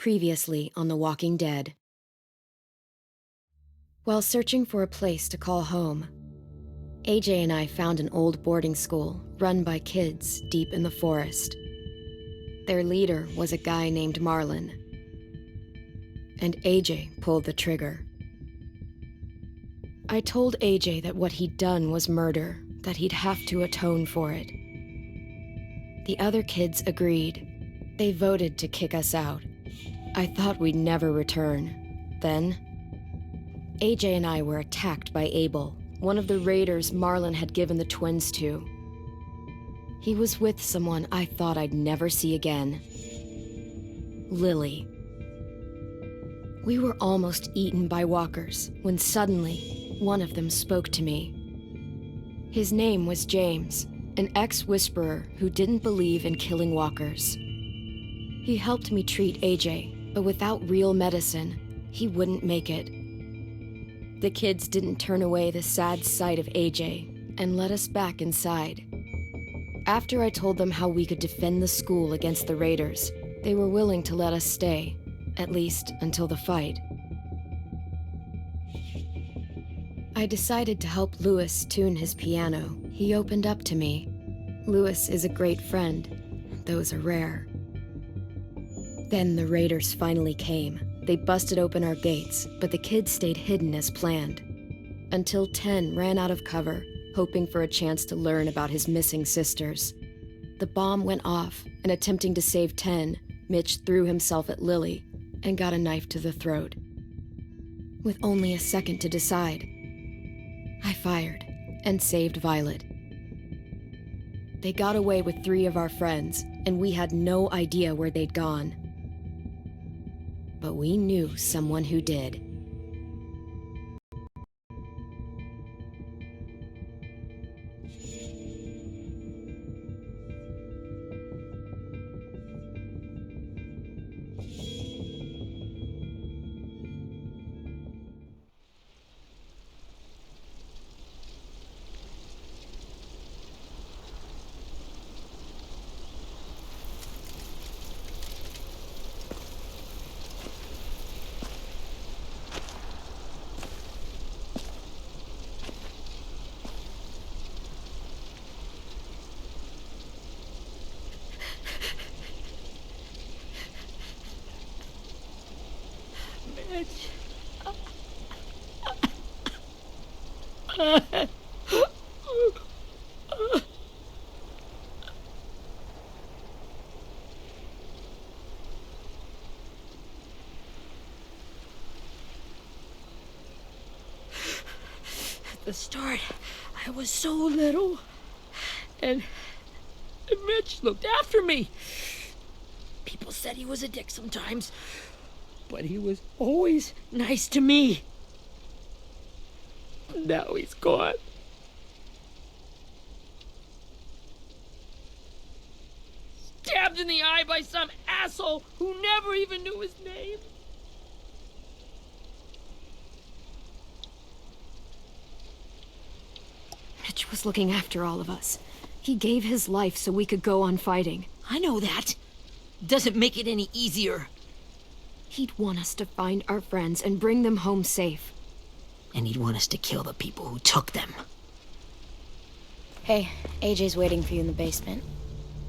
Previously on The Walking Dead. While searching for a place to call home, AJ and I found an old boarding school run by kids deep in the forest. Their leader was a guy named Marlon, and AJ pulled the trigger. I told AJ that what he'd done was murder, that he'd have to atone for it. The other kids agreed. They voted to kick us out. I thought we'd never return. Then, AJ and I were attacked by Abel, one of the raiders Marlon had given the twins to. He was with someone I thought I'd never see again. Lily. We were almost eaten by walkers when suddenly one of them spoke to me. His name was James, an ex-whisperer who didn't believe in killing walkers. He helped me treat AJ, but without real medicine, he wouldn't make it. The kids didn't turn away the sad sight of AJ and let us back inside. After I told them how we could defend the school against the raiders, they were willing to let us stay, at least until the fight. I decided to help Louis tune his piano. He opened up to me. Louis is a great friend. Those are rare. Then the raiders finally came. They busted open our gates, but the kids stayed hidden as planned. Until 10 ran out of cover, hoping for a chance to learn about his missing sisters. The bomb went off, and attempting to save 10, Mitch threw himself at Lily and got a knife to the throat. With only a second to decide, I fired and saved Violet. They got away with 3 of our friends, and we had no idea where they'd gone. But we knew someone who did. At the start, I was so little, and Mitch looked after me. People said he was a dick sometimes, but he was always nice to me. Now he's gone. Stabbed in the eye by some asshole who never even knew his name. Mitch was looking after all of us. He gave his life so we could go on fighting. I know that. Doesn't make it any easier. He'd want us to find our friends and bring them home safe. And he'd want us to kill the people who took them. Hey, AJ's waiting for you in the basement.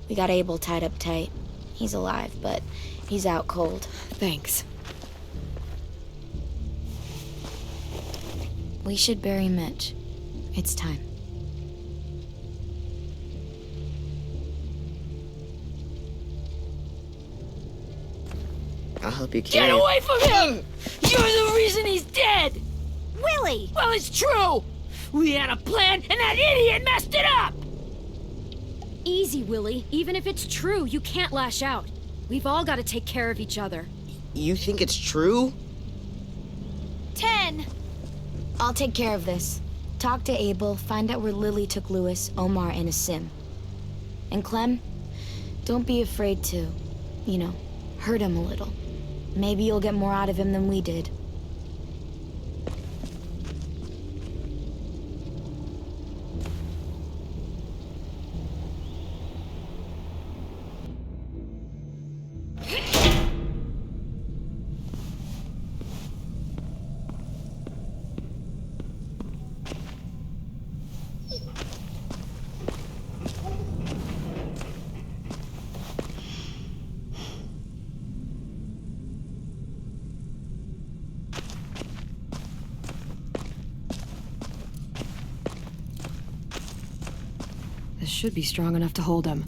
We got Abel tied up tight. He's alive, but he's out cold. Thanks. We should bury Mitch. It's time. I'll help you carry Get away from him! You're the reason he's dead! Willie! Well, it's true! We had a plan, and that idiot messed it up! Easy, Willie. Even if it's true, you can't lash out. We've all got to take care of each other. You think it's true? 10! I'll take care of this. Talk to Abel, find out where Lily took Louis, Omar, and Asim. And Clem, don't be afraid to, hurt him a little. Maybe you'll get more out of him than we did. This should be strong enough to hold him.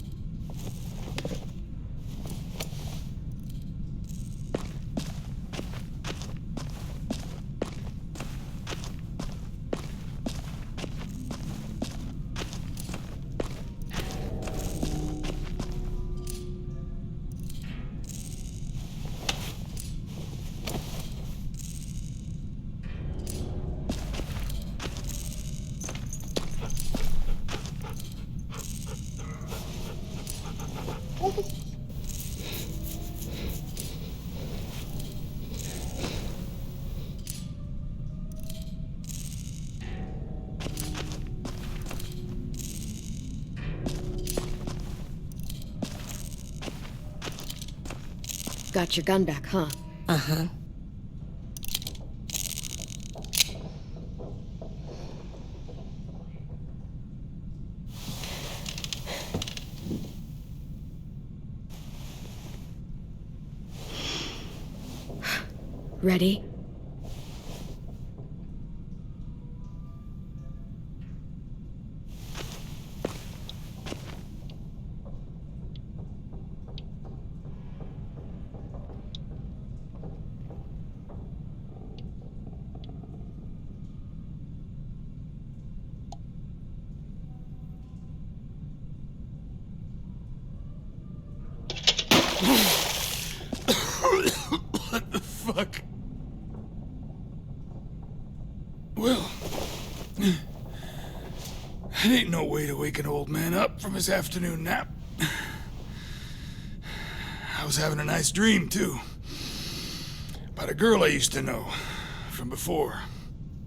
Got your gun back, huh? Uh-huh. Ready? What the fuck? Well, it ain't no way to wake an old man up from his afternoon nap. I was having a nice dream, too. About a girl I used to know from before.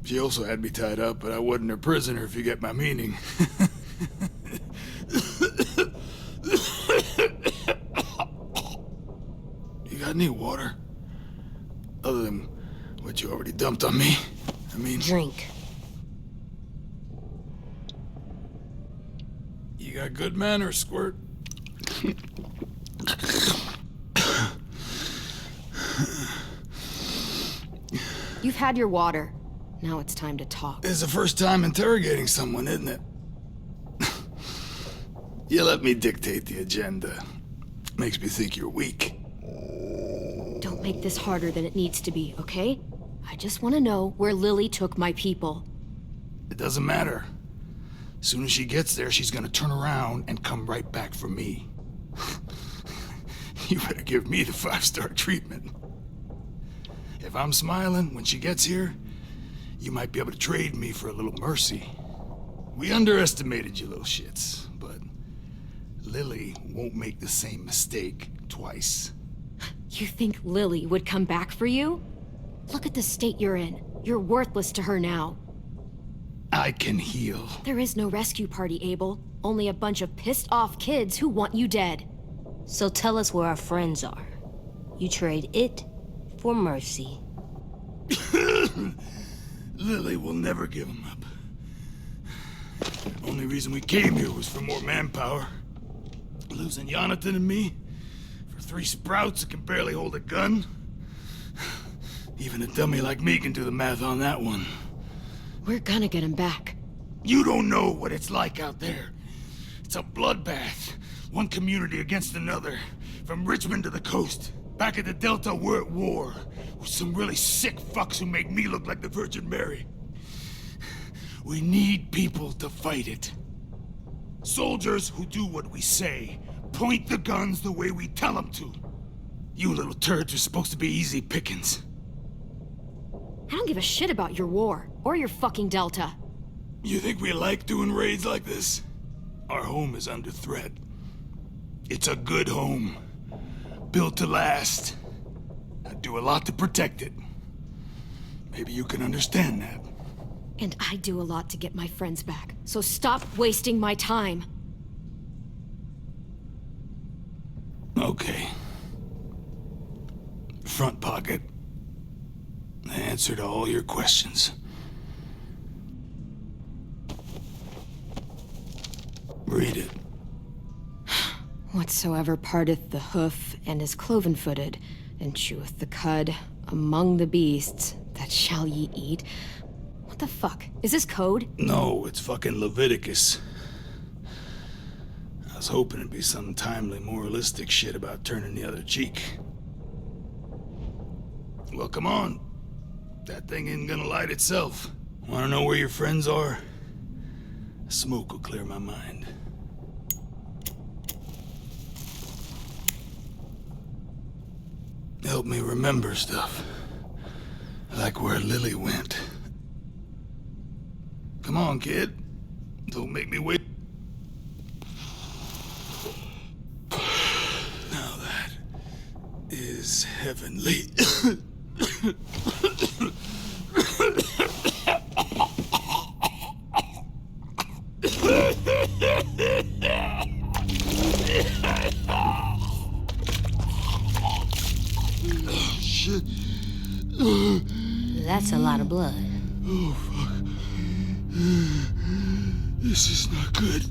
She also had me tied up, but I wasn't her prisoner, if you get my meaning. You got any water? Other than what you already dumped on me? I mean... Drink. You got good manners, Squirt. You've had your water. Now it's time to talk. It's the first time interrogating someone, isn't it? You let me dictate the agenda. Makes me think you're weak. Don't make this harder than it needs to be, okay? I just want to know where Lily took my people. It doesn't matter. As soon as she gets there, she's gonna turn around and come right back for me. You better give me the 5-star treatment. If I'm smiling when she gets here, you might be able to trade me for a little mercy. We underestimated you little shits, but Lily won't make the same mistake twice. You think Lily would come back for you? Look at the state you're in. You're worthless to her now. I can heal. There is no rescue party, Abel. Only a bunch of pissed-off kids who want you dead. So tell us where our friends are. You trade it for mercy. Lily will never give him up. Only reason we came here was for more manpower. Losing Jonathan and me for 3 sprouts that can barely hold a gun. Even a dummy like me can do the math on that one. We're gonna get him back. You don't know what it's like out there. It's a bloodbath. One community against another. From Richmond to the coast. Back at the Delta, we're at war. With some really sick fucks who make me look like the Virgin Mary. We need people to fight it. Soldiers who do what we say. Point the guns the way we tell them to. You little turds are supposed to be easy pickings. I don't give a shit about your war, or your fucking Delta. You think we like doing raids like this? Our home is under threat. It's a good home. Built to last. I do a lot to protect it. Maybe you can understand that. And I do a lot to get my friends back, so stop wasting my time. Okay. Front pocket. The answer to all your questions. Read it. Whatsoever parteth the hoof and is cloven-footed, and cheweth the cud among the beasts, that shall ye eat. What the fuck? Is this code? No, it's fucking Leviticus. was hoping it'd be some timely, moralistic shit about turning the other cheek. Well, come on. That thing ain't gonna light itself. Wanna know where your friends are? Smoke will clear my mind. Help me remember stuff. Like where Lily went. Come on, kid. Don't make me wait. Now that is heavenly. Shit. That's a lot of blood. Oh, fuck. This is not good.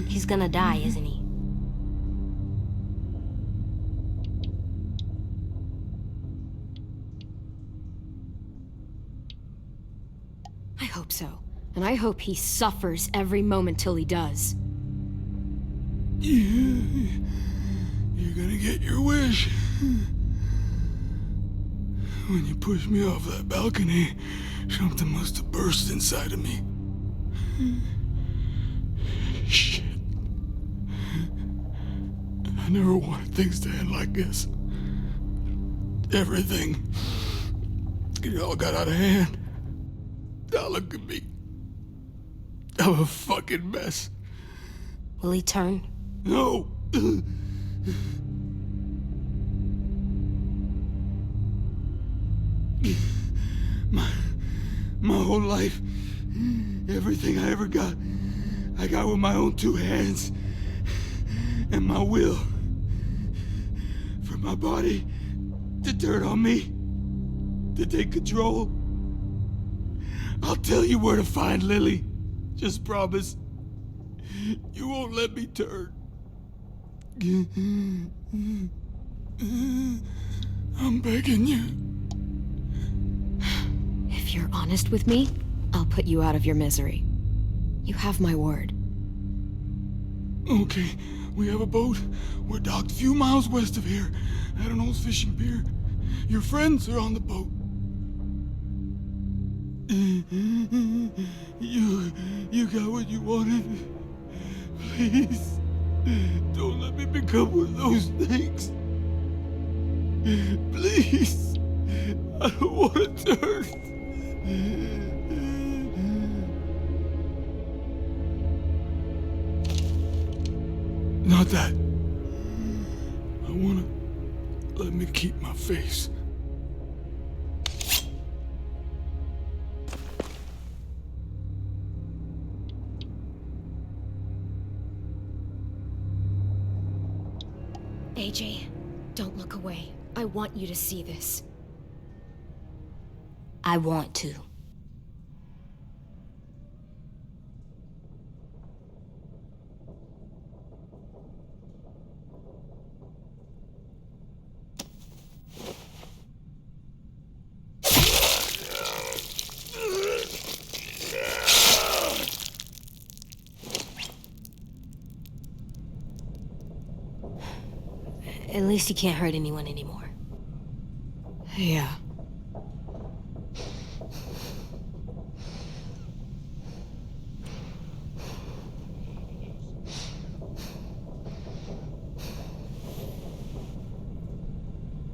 He's gonna die, isn't he? I hope so. And I hope he suffers every moment till he does. You're gonna get your wish. When you pushed me off that balcony, something must have burst inside of me. Shit. I never wanted things to end like this. Everything. It all got out of hand. Now look at me. I'm a fucking mess. Will he turn? No. My whole life, everything I ever got, I got with my own two hands and my will. For my body to turn on me, to take control. I'll tell you where to find Lily. Just promise you won't let me turn. I'm begging you. If you're honest with me, I'll put you out of your misery. You have my word. Okay, we have a boat. We're docked a few miles west of here at an old fishing pier. Your friends are on the boat. You got what you wanted. Please, don't let me become one of those things. Please, I don't want to turn. Not that. I wanna let me keep my face. AJ, don't look away. I want you to see this. I want to. At least he can't hurt anyone anymore. Yeah.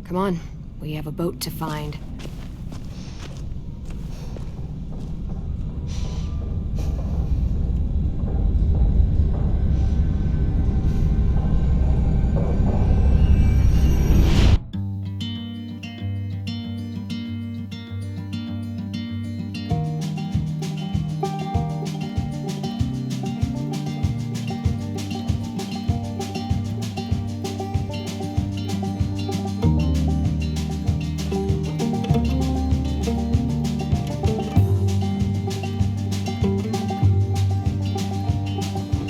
Come on, we have a boat to find.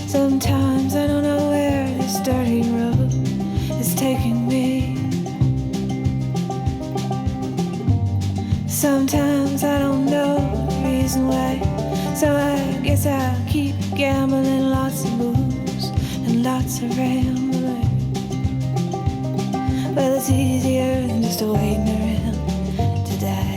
Sometimes I don't know where this dirty road is taking me. Sometimes I don't know the reason why. So I guess I'll keep gambling lots of moves and lots of rambling. Well, it's easier than just waiting around to die.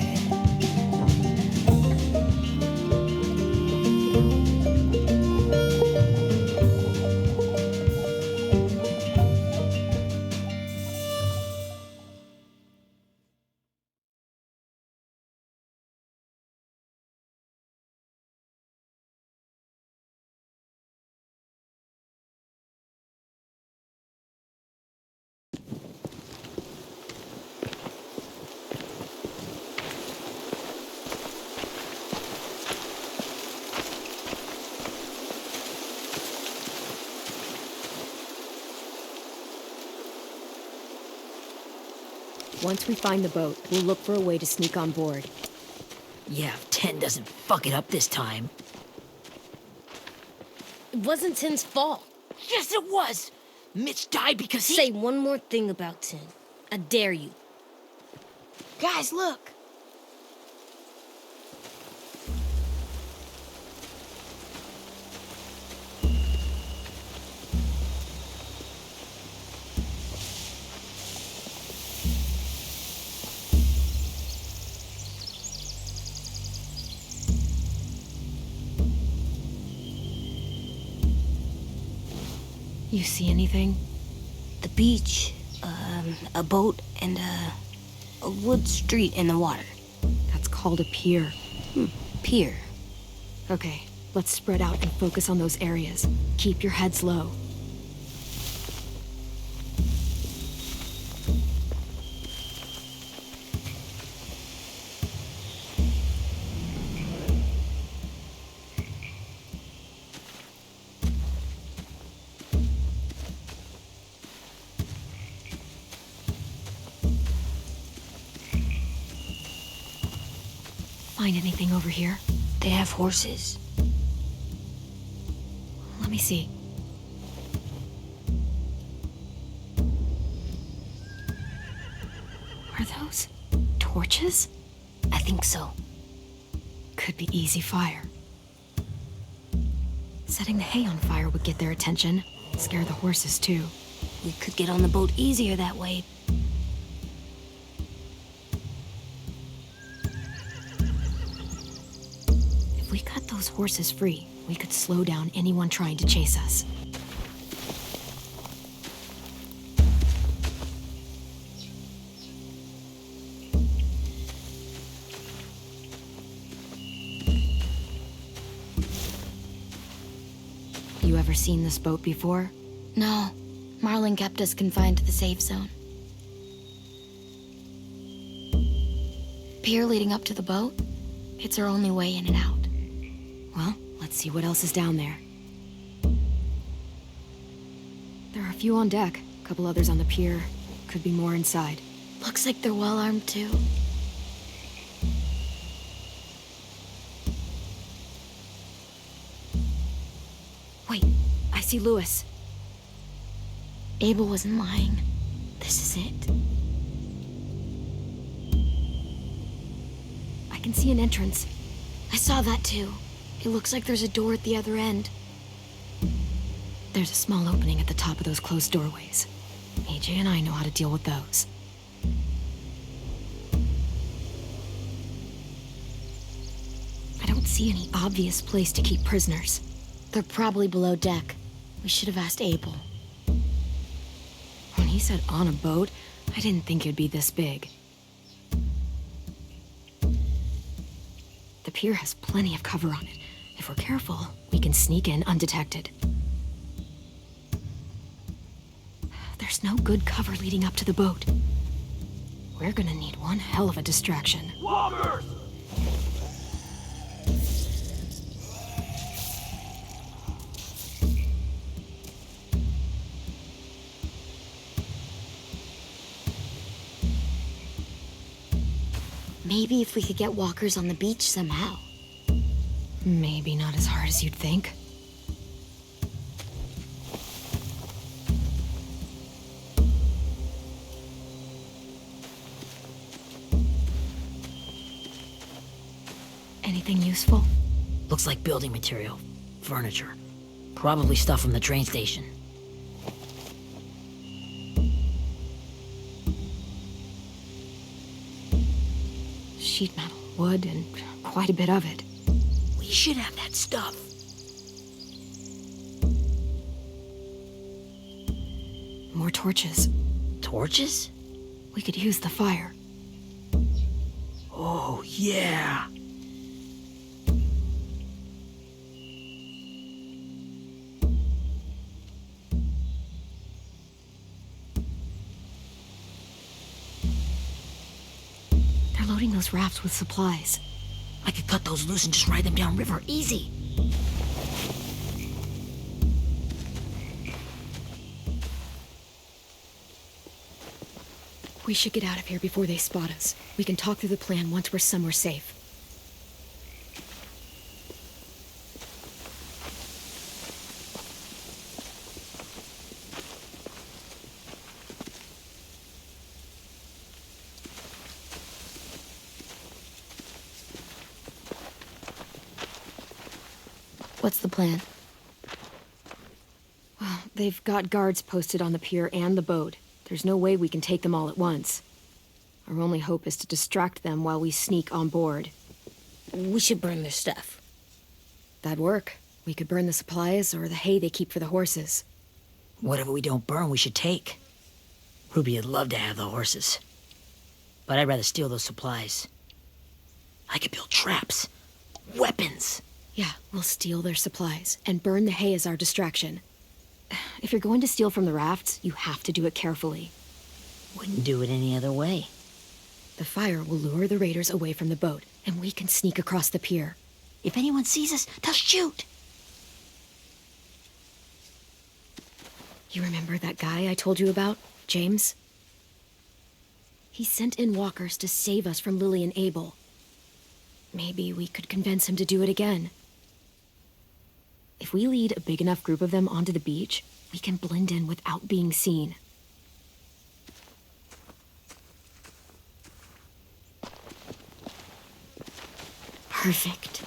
Once we find the boat, we'll look for a way to sneak on board. Yeah, if 10 doesn't fuck it up this time. It wasn't Tin's fault. Yes, it was! Mitch died because he— Say one more thing about Tin. I dare you. Guys, look. You see anything? The beach, a boat, and a wood street in the water. That's called a pier. Pier. Okay, let's spread out and focus on those areas. Keep your heads low. Find anything over here? They have horses. Let me see. Are those torches? I think so. Could be easy fire. Setting the hay on fire would get their attention. Scare the horses too. We could get on the boat easier that way. If we cut those horses free, we could slow down anyone trying to chase us. You ever seen this boat before? No, Marlin kept us confined to the safe zone. Pier leading up to the boat? It's our only way in and out. Well, let's see what else is down there. There are a few on deck, a couple others on the pier. Could be more inside. Looks like they're well armed too. Wait, I see Lewis. Abel wasn't lying. This is it. I can see an entrance. I saw that too. It looks like there's a door at the other end. There's a small opening at the top of those closed doorways. AJ and I know how to deal with those. I don't see any obvious place to keep prisoners. They're probably below deck. We should have asked Abel. When he said on a boat, I didn't think it'd be this big. The pier has plenty of cover on it. If we're careful, we can sneak in undetected. There's no good cover leading up to the boat. We're gonna need one hell of a distraction. Walkers! Maybe if we could get walkers on the beach somehow. Maybe not as hard as you'd think. Anything useful? Looks like building material. Furniture. Probably stuff from the train station. Sheet metal, wood, and quite a bit of it. We should have that stuff. More torches. Torches? We could use the fire. Oh, yeah. They're loading those rafts with supplies. I could cut those loose and just ride them downriver. Easy. We should get out of here before they spot us. We can talk through the plan once we're somewhere safe. What's the plan? Well, they've got guards posted on the pier and the boat. There's no way we can take them all at once. Our only hope is to distract them while we sneak on board. We should burn their stuff. That'd work. We could burn the supplies or the hay they keep for the horses. Whatever we don't burn, we should take. Ruby would love to have the horses. But I'd rather steal those supplies. I could build traps. Weapons. Yeah, we'll steal their supplies and burn the hay as our distraction. If you're going to steal from the rafts, you have to do it carefully. Wouldn't do it any other way. The fire will lure the raiders away from the boat, and we can sneak across the pier. If anyone sees us, they'll shoot. You remember that guy I told you about, James? He sent in walkers to save us from Lily and Abel. Maybe we could convince him to do it again. If we lead a big enough group of them onto the beach, we can blend in without being seen. Perfect.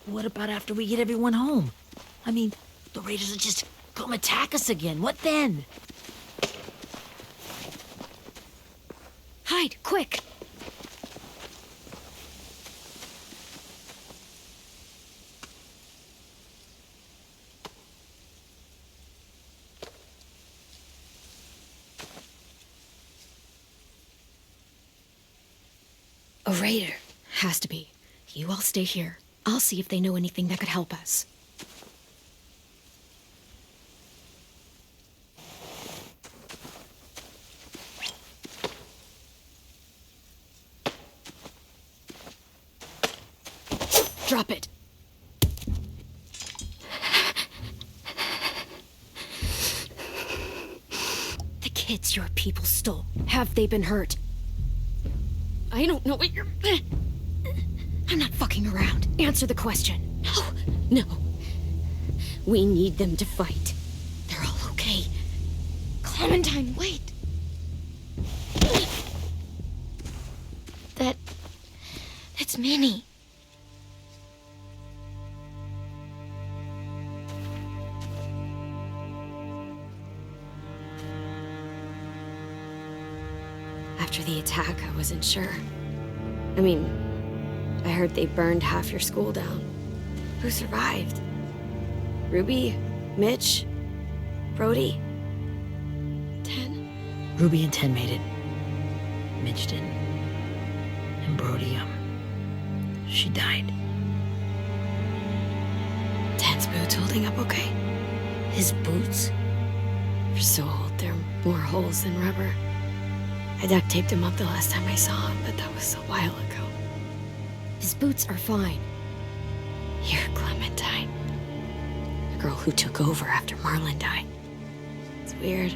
What about after we get everyone home? I mean, the raiders will just come attack us again. What then? Hide, quick! A raider. Has to be. You all stay here. I'll see if they know anything that could help us. Drop it. The kids your people stole. Have they been hurt? I don't know what you're... I'm not fucking around. Answer the question. No. We need them to fight. They're all okay. Clementine, wait. That's Minnie. After the attack, I wasn't sure. I mean, I heard they burned half your school down. Who survived? Ruby? Mitch? Brody? 10? Ruby and 10 made it. Mitch didn't. And Brody, she died. 10's boots holding up okay? His boots? They're so old, there are more holes than rubber. I duct taped him up the last time I saw him, but that was a while ago. His boots are fine. You're Clementine. The girl who took over after Marlon died. It's weird.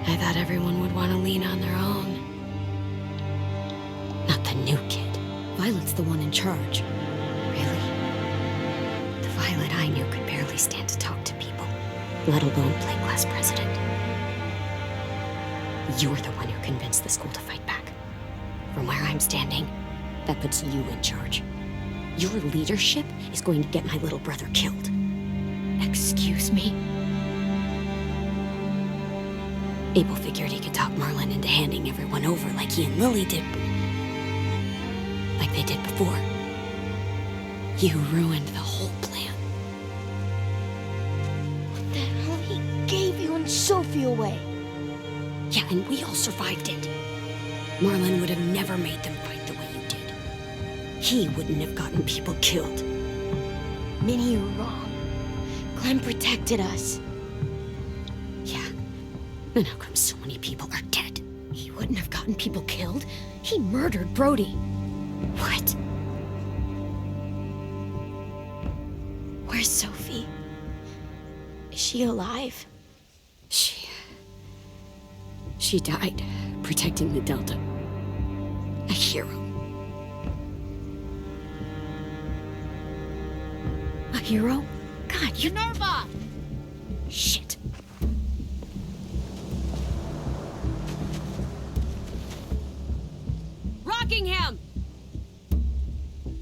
I thought everyone would want to lean on their own. Not the new kid. Violet's the one in charge. Really? The Violet I knew could barely stand to talk to people, let alone play class president. You're the one who convinced the school to fight back. From where I'm standing, that puts you in charge. Your leadership is going to get my little brother killed. Excuse me? Abel figured he could talk Marlin into handing everyone over like he and Lily did. Like they did before. You ruined the whole plan. The hell he gave you and Sophie away? Yeah, and we all survived it. Marlin would have never made them fight the way you did. He wouldn't have gotten people killed. Minnie, you're wrong. Clem protected us. Yeah. And how come so many people are dead? He wouldn't have gotten people killed. He murdered Brody. What? Where's Sophie? Is she alive? She died protecting the Delta. A hero. A hero? God, you... Nerva! Shit. Rockingham!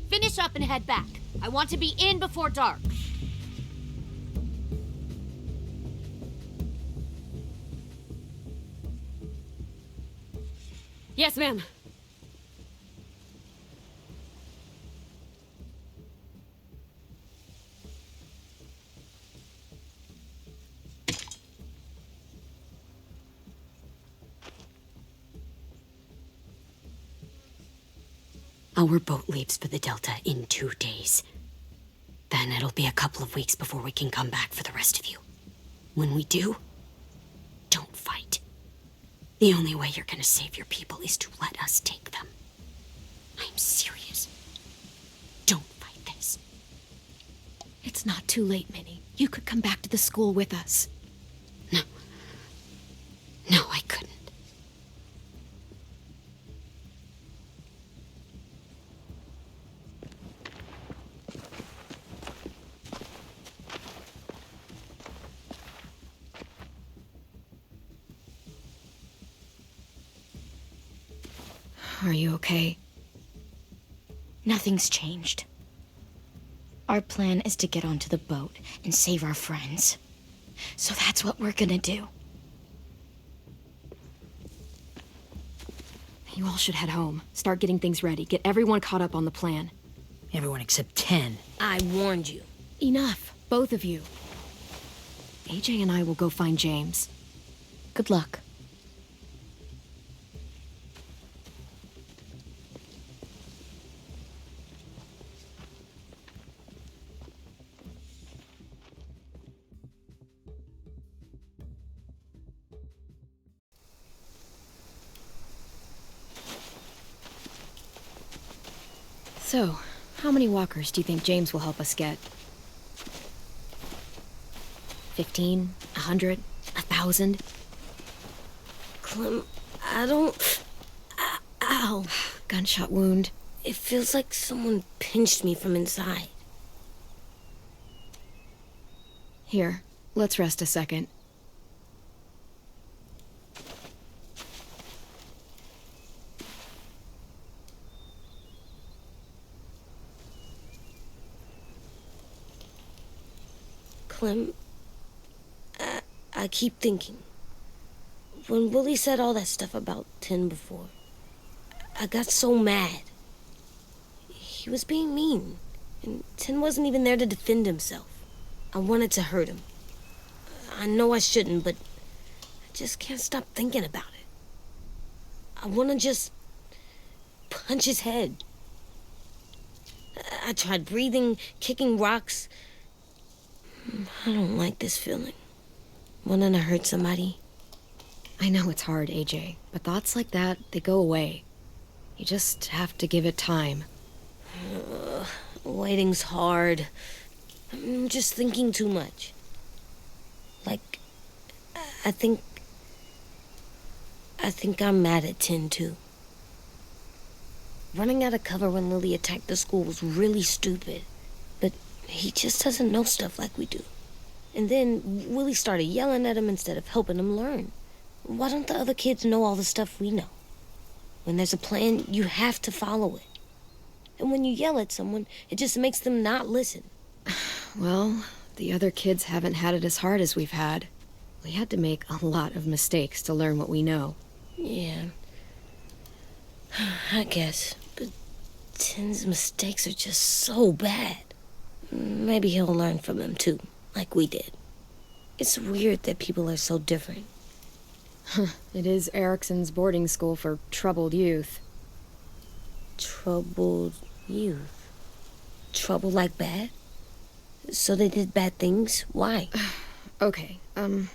Finish up and head back. I want to be in before dark. Yes, ma'am. Our boat leaves for the Delta in 2 days. Then it'll be a couple of weeks before we can come back for the rest of you. When we do, don't fight. The only way you're gonna save your people is to let us take them. I'm serious. Don't fight this. It's not too late, Minnie. You could come back to the school with us. No. No, I couldn't. Are you okay? Nothing's changed. Our plan is to get onto the boat and save our friends. So that's what we're gonna do. You all should head home. Start getting things ready. Get everyone caught up on the plan. Everyone except 10. I warned you. Enough, both of you. AJ and I will go find James. Good luck. So, how many walkers do you think James will help us get? 15? 100? 1,000? Clem, I don't... Ow. Gunshot wound. It feels like someone pinched me from inside. Here, let's rest a second. Clem, I keep thinking. When Willie said all that stuff about Tin before, I got so mad. He was being mean, and Tin wasn't even there to defend himself. I wanted to hurt him. I know I shouldn't, but I just can't stop thinking about it. I want to just punch his head. I tried breathing, kicking rocks. I don't like this feeling. Wanting to hurt somebody. I know it's hard, AJ, but thoughts like that, they go away. You just have to give it time. Waiting's hard. I'm just thinking too much. Like, I think I'm mad at Tin, too. Running out of cover when Lily attacked the school was really stupid. But he just doesn't know stuff like we do. And then Willie started yelling at him instead of helping him learn. Why don't the other kids know all the stuff we know? When there's a plan, you have to follow it. And when you yell at someone, it just makes them not listen. Well, the other kids haven't had it as hard as we've had. We had to make a lot of mistakes to learn what we know. Yeah. I guess. But Tin's mistakes are just so bad. Maybe he'll learn from them too, like we did. It's weird that people are so different. It is Erickson's boarding school for troubled youth. Troubled youth? Trouble like bad? So they did bad things? Why? Okay,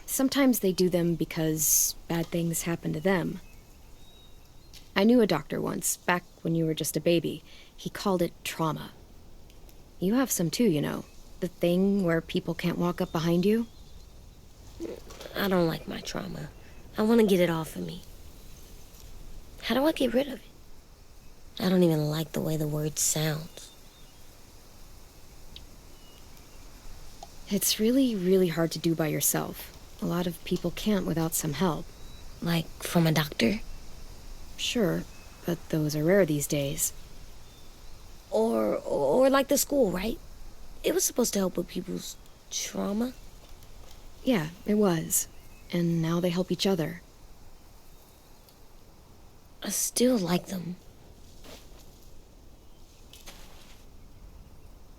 sometimes they do them because bad things happen to them. I knew a doctor once, back when you were just a baby. He called it trauma. You have some too, you know. The thing where people can't walk up behind you. I don't like my trauma. I want to get it off of me. How do I get rid of it? I don't even like the way the word sounds. It's really, really hard to do by yourself. A lot of people can't without some help. Like from a doctor? Sure, but those are rare these days. Or like the school, right? It was supposed to help with people's trauma. Yeah, it was. And now they help each other. I still like them.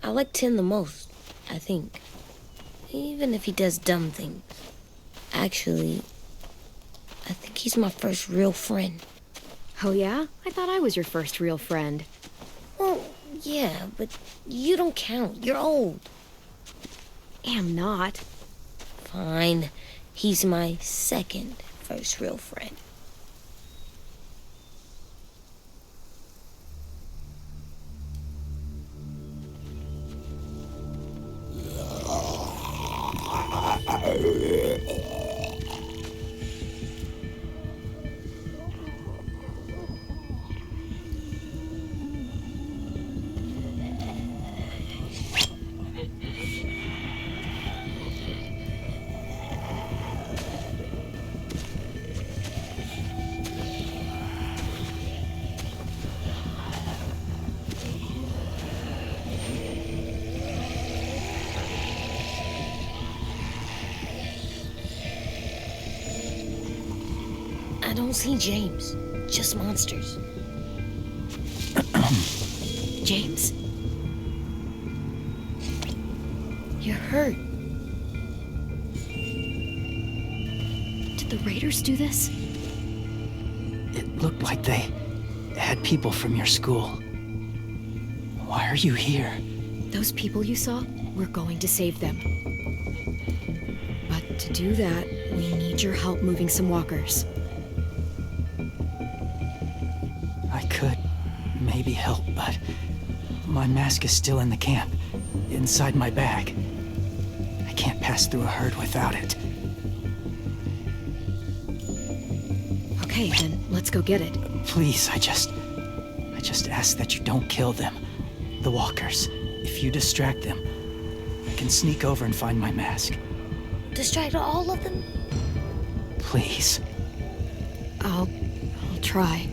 I like Tin the most, I think. Even if he does dumb things. Actually, I think he's my first real friend. Oh yeah? I thought I was your first real friend. Well, yeah, but you don't count. You're old. Am not. Fine. He's my second first real friend. I don't see James. Just monsters. James? You're hurt. Did the raiders do this? It looked like they had people from your school. Why are you here? Those people you saw, we're going to save them. But to do that, we need your help moving some walkers. I could maybe help, but my mask is still in the camp, inside my bag. I can't pass through a herd without it. Okay, then let's go get it. Please, I just ask that you don't kill them. The walkers. If you distract them, I can sneak over and find my mask. Distract all of them? Please. I'll try.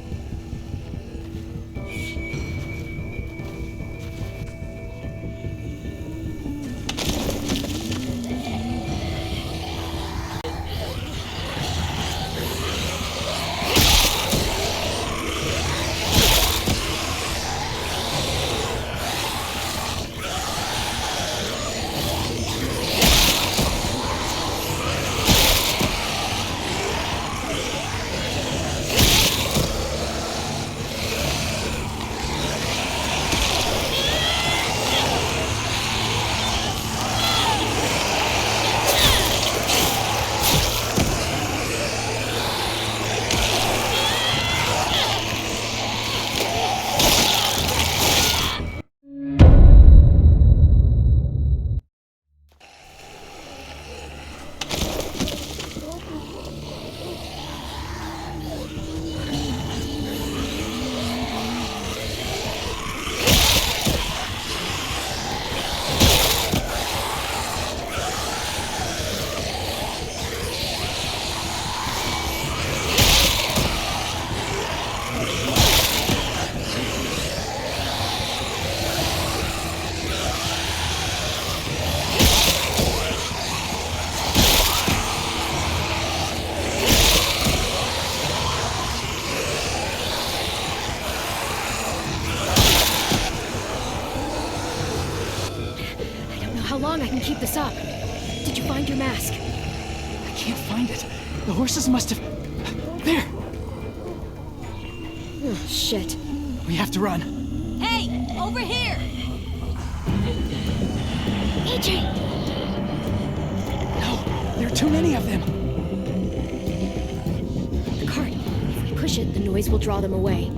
I can keep this up. Did you find your mask? I can't find it. The horses must have... There! Oh, shit. We have to run. Hey, over here! AJ! No, there are too many of them. The cart. If we push it, the noise will draw them away.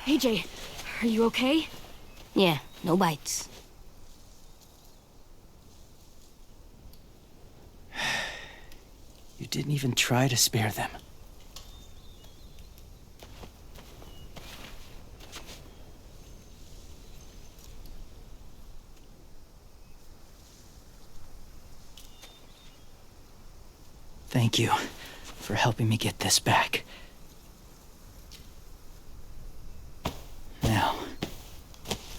AJ, are you okay? Yeah, no bites. You didn't even try to spare them. Thank you for helping me get this back. Now,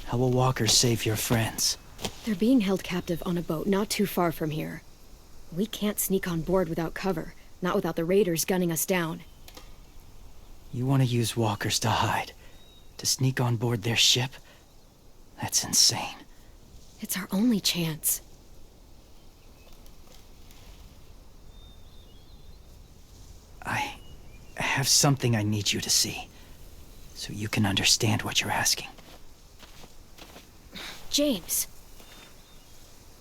how will walkers save your friends? They're being held captive on a boat not too far from here. We can't sneak on board without cover, not without the raiders gunning us down. You want to use walkers to hide? To sneak on board their ship? That's insane. It's our only chance. I have something I need you to see, so you can understand what you're asking. James.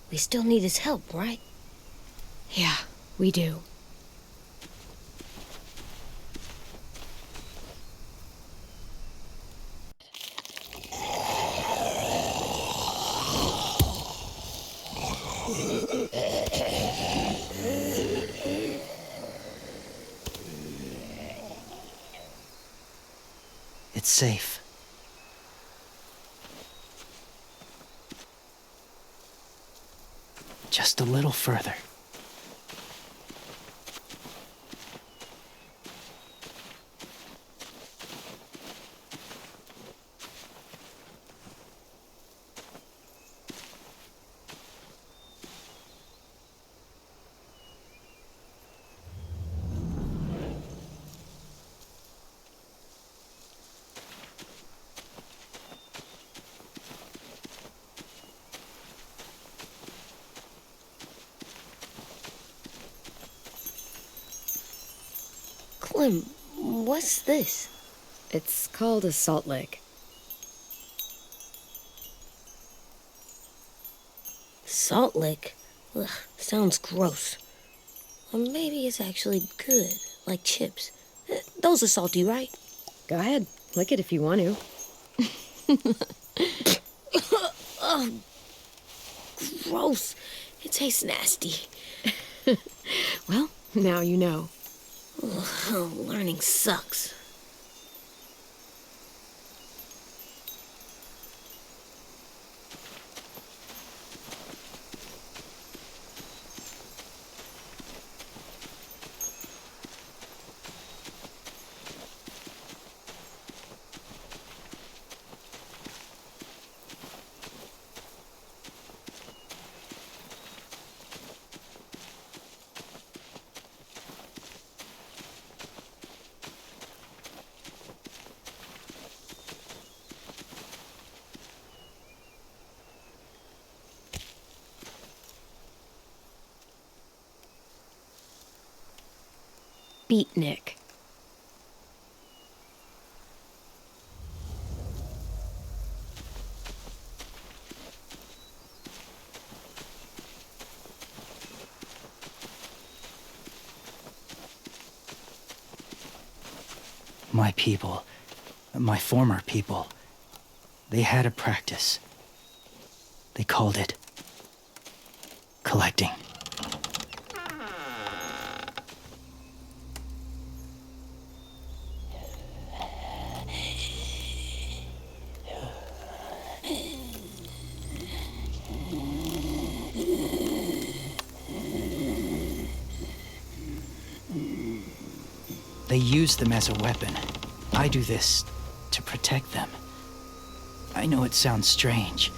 We still need his help, right? Yeah, we do. It's safe. Just a little further. Clem, what's this? It's called a salt lick. Salt lick? Ugh, sounds gross. Or maybe it's actually good, like chips. Those are salty, right? Go ahead, lick it if you want to. Oh, gross. It tastes nasty. Well, now you know. Ugh, learning sucks. Beatnik. My people, my former people, they had a practice. They called it collecting. They use them as a weapon. I do this to protect them. I know it sounds strange,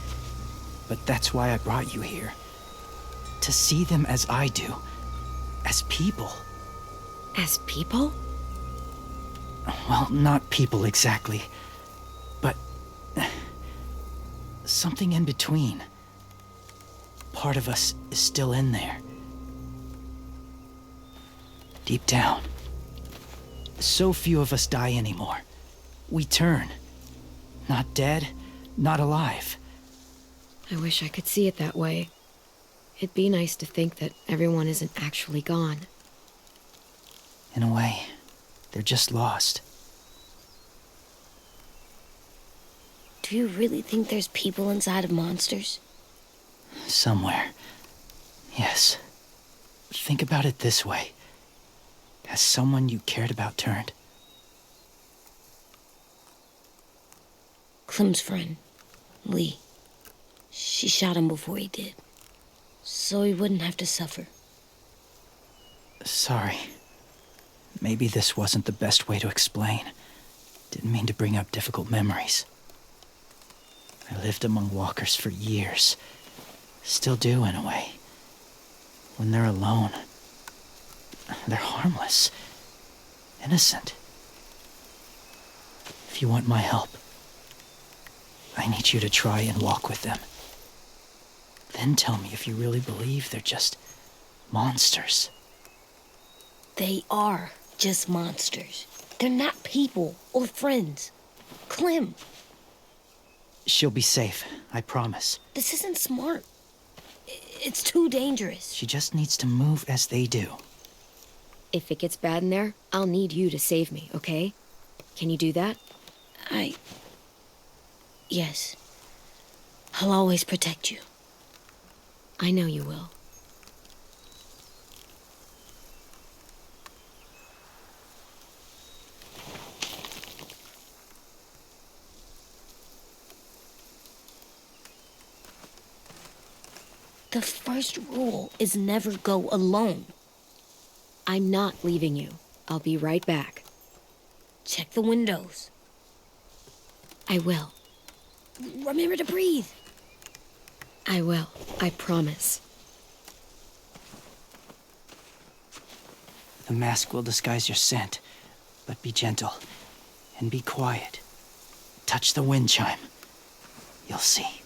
but that's why I brought you here. To see them as I do. As people. As people? Well, not people exactly, but something in between. Part of us is still in there. Deep down. So few of us die anymore. We turn. Not dead, not alive. I wish I could see it that way. It'd be nice to think that everyone isn't actually gone. In a way, they're just lost. Do you really think there's people inside of monsters? Somewhere. Yes. Think about it this way. Has someone you cared about turned? Clem's friend, Lee. She shot him before he did. So he wouldn't have to suffer. Sorry. Maybe this wasn't the best way to explain. Didn't mean to bring up difficult memories. I lived among walkers for years. Still do, in a way. When they're alone, they're harmless. Innocent. If you want my help, I need you to try and walk with them. Then tell me if you really believe they're just monsters. They are just monsters. They're not people or friends. Clem, She'll be safe, I promise. this isn't smart. It's too dangerous. She just needs to move as they do. If it gets bad in there, I'll need you to save me, okay? Can you do that? Yes. I'll always protect you. I know you will. The first rule is never go alone. I'm not leaving you. I'll be right back. Check the windows. I will. Remember to breathe. I will. I promise. The mask will disguise your scent, but be gentle and be quiet. Touch the wind chime. You'll see.